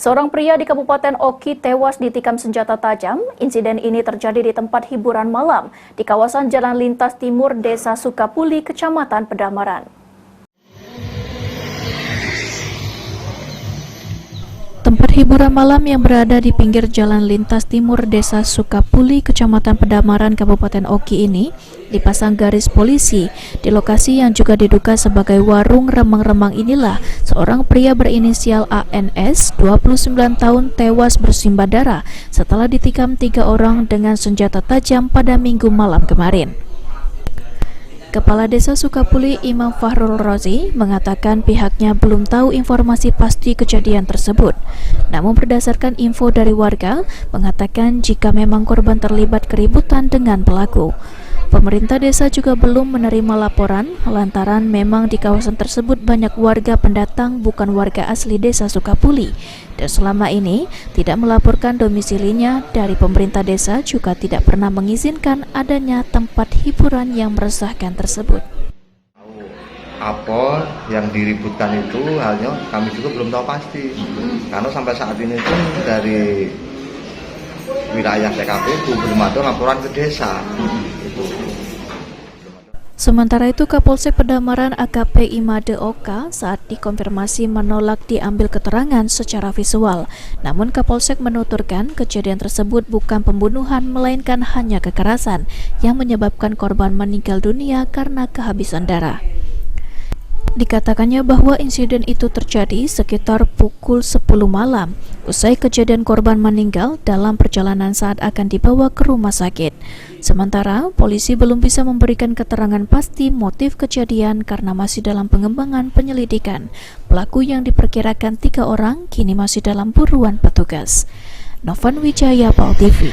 Seorang pria di Kabupaten Oki tewas ditikam senjata tajam. Insiden ini terjadi di tempat hiburan malam di kawasan Jalan Lintas Timur Desa Sukapuli, Kecamatan Pedamaran. Tempat hiburan malam yang berada di pinggir Jalan Lintas Timur Desa Sukapuli, Kecamatan Pedamaran, Kabupaten Oki ini dipasang garis polisi. Di lokasi yang juga diduga sebagai warung remang-remang inilah seorang pria berinisial ANS, 29 tahun, tewas bersimbah darah setelah ditikam 3 orang dengan senjata tajam pada Minggu malam kemarin. Kepala Desa Sukapuli, Imam Fahrul Rozi, mengatakan pihaknya belum tahu informasi pasti kejadian tersebut. Namun berdasarkan info dari warga, mengatakan jika memang korban terlibat keributan dengan pelaku. Pemerintah desa juga belum menerima laporan lantaran memang di kawasan tersebut banyak warga pendatang bukan warga asli Desa Sukapuli dan selama ini tidak melaporkan domisilinya. Dari pemerintah desa juga tidak pernah mengizinkan adanya tempat hiburan yang meresahkan tersebut. Apa yang diributkan itu halnya kami juga belum tahu pasti, karena sampai saat ini pun dari wilayah TKP itu belum ada laporan ke desa. Sementara itu, Kapolsek Pedamaran AKP Imade Oka saat dikonfirmasi menolak diambil keterangan secara visual. Namun Kapolsek menuturkan kejadian tersebut bukan pembunuhan melainkan hanya kekerasan yang menyebabkan korban meninggal dunia karena kehabisan darah. Dikatakannya bahwa insiden itu terjadi sekitar pukul 10 malam. Usai kejadian, korban meninggal dalam perjalanan saat akan dibawa ke rumah sakit. Sementara polisi belum bisa memberikan keterangan pasti motif kejadian karena masih dalam pengembangan penyelidikan. Pelaku yang diperkirakan 3 orang kini masih dalam buruan petugas. Novan Wijaya, PAL TV.